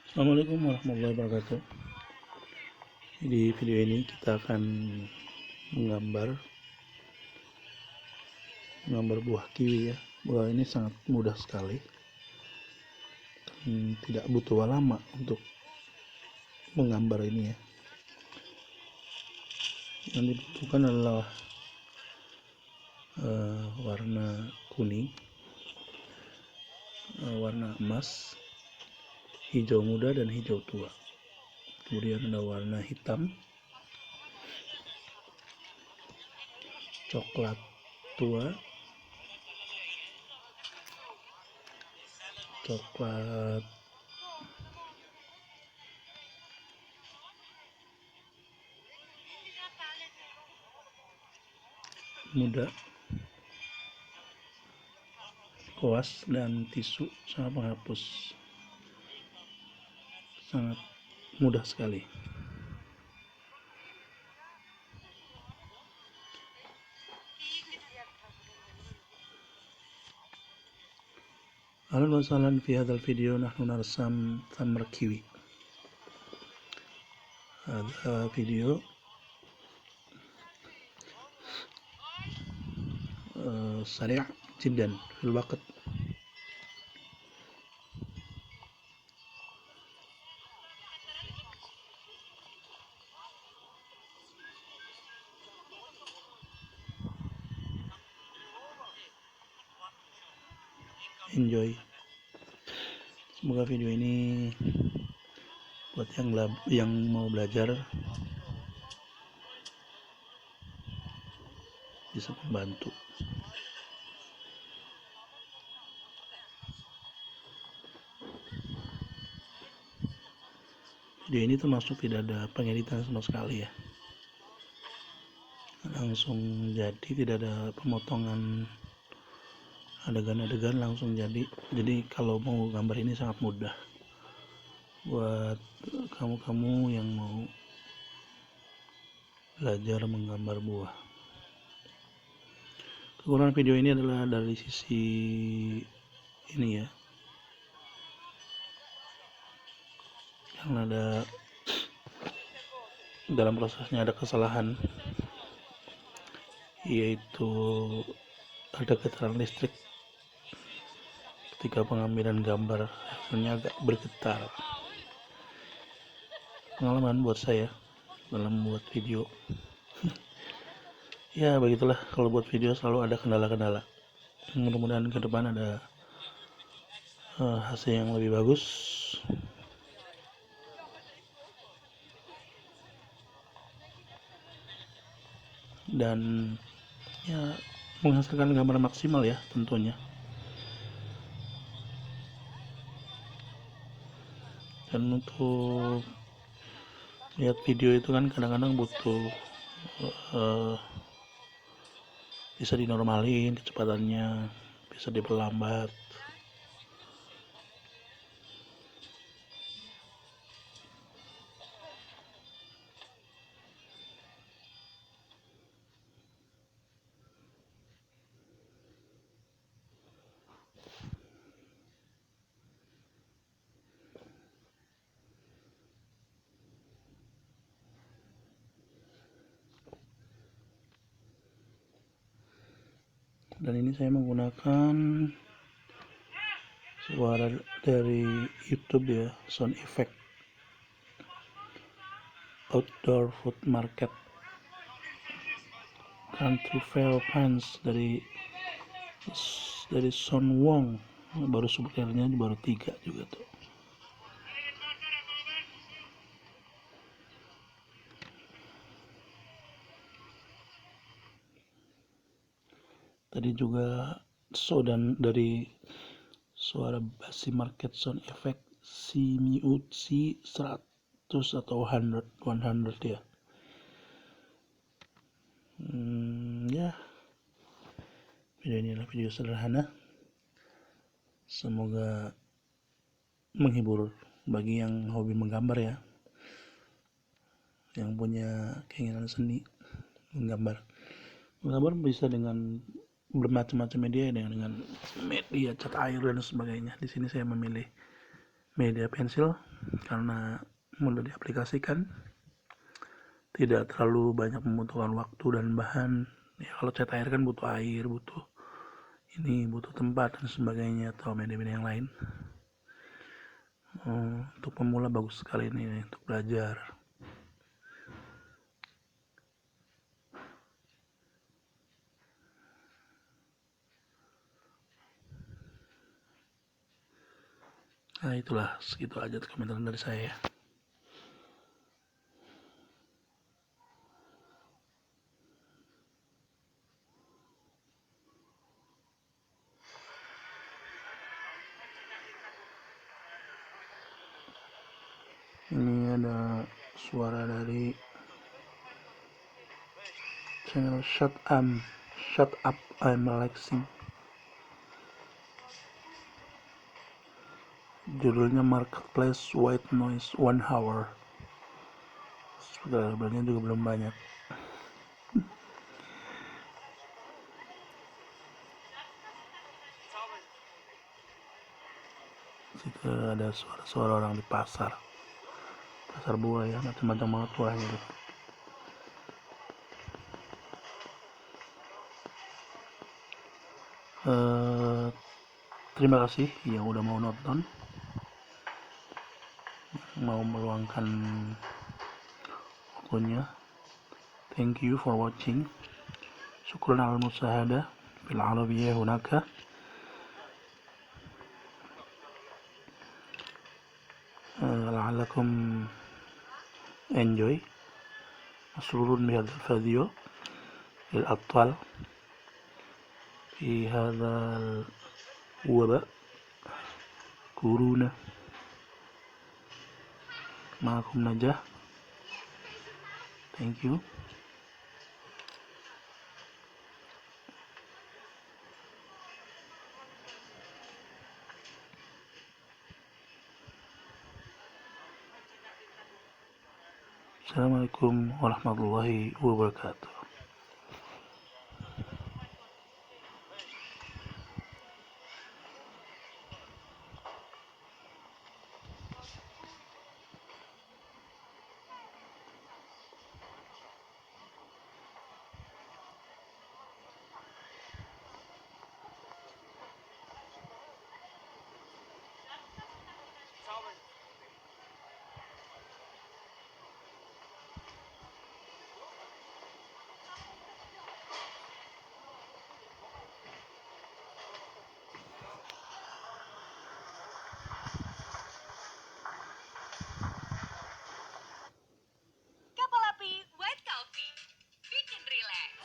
Assalamualaikum warahmatullahi wabarakatuh. Di video ini kita akan menggambar buah kiwi ya. Buah ini sangat mudah sekali, tidak butuh lama untuk menggambar ini ya. Yang dibutuhkan adalah warna kuning, warna emas, hijau muda dan hijau tua. Kemudian ada warna hitam, coklat tua, coklat muda, koas, dan tisu sama penghapus. Sangat mudah sekali. Ahlan wa sahlan fi hadzal video nahnu narsam thamar kiwi. Hada video سريع جدا في الوقت. Enjoy. Semoga video ini buat yang mau belajar bisa membantu. Video ini termasuk tidak ada pengeditan sama sekali ya, langsung jadi, tidak ada pemotongan adegan-adegan, langsung jadi kalau mau gambar ini sangat mudah buat kamu yang mau belajar menggambar buah. Kekurangan video ini adalah dari sisi ini ya, yang ada dalam prosesnya ada kesalahan, yaitu ada getaran listrik ketika pengambilan gambar, hasilnya agak bergetar. Pengalaman buat saya dalam membuat video. Ya begitulah, kalau buat video selalu ada kendala-kendala. Mudah-mudahan ke depan ada hasil yang lebih bagus. Dan ya menghasilkan gambar maksimal ya tentunya. Dan untuk lihat video itu kan kadang-kadang butuh bisa dinormalin kecepatannya, bisa diperlambat. Dan ini saya menggunakan suara dari YouTube ya, sound effect outdoor food market country fair fans dari Son Wong. Baru subtitlenya baru 3 juga tuh. Tadi juga dan dari suara basi market sound effect si 100 atau 100 ya. Ya, video ini adalah video sederhana, semoga menghibur bagi yang hobi menggambar ya, yang punya keinginan seni menggambar bisa dengan bermacam-macam media, dengan media cat air dan sebagainya. Di sini saya memilih media pensil karena mudah diaplikasikan, tidak terlalu banyak membutuhkan waktu dan bahan. Ya, kalau cat air kan butuh air, butuh tempat dan sebagainya, atau media-media yang lain. Untuk pemula bagus sekali ini untuk belajar. Nah, itulah segitu aja komentar dari saya. Ini ada suara dari channel Shut Up, I'm Relaxing. Judulnya Marketplace White Noise 1 Hour. Subscribernya juga belum banyak. Situ ada suara-suara orang di pasar buah ya, macam-macam banget buahnya gitu. Terima kasih yang udah mau nonton, mau meluangkan waktunya. Thank you for watching. Syukran al musahada fil arabiyyah hunaka. لعلكم enjoy. مسرور بهذا الفيديو للأطفال في هذا الوباء كورونا. معكم نجاح. Thank you. Assalamualaikum warahmatullahi wabarakatuh. Bikin rileks.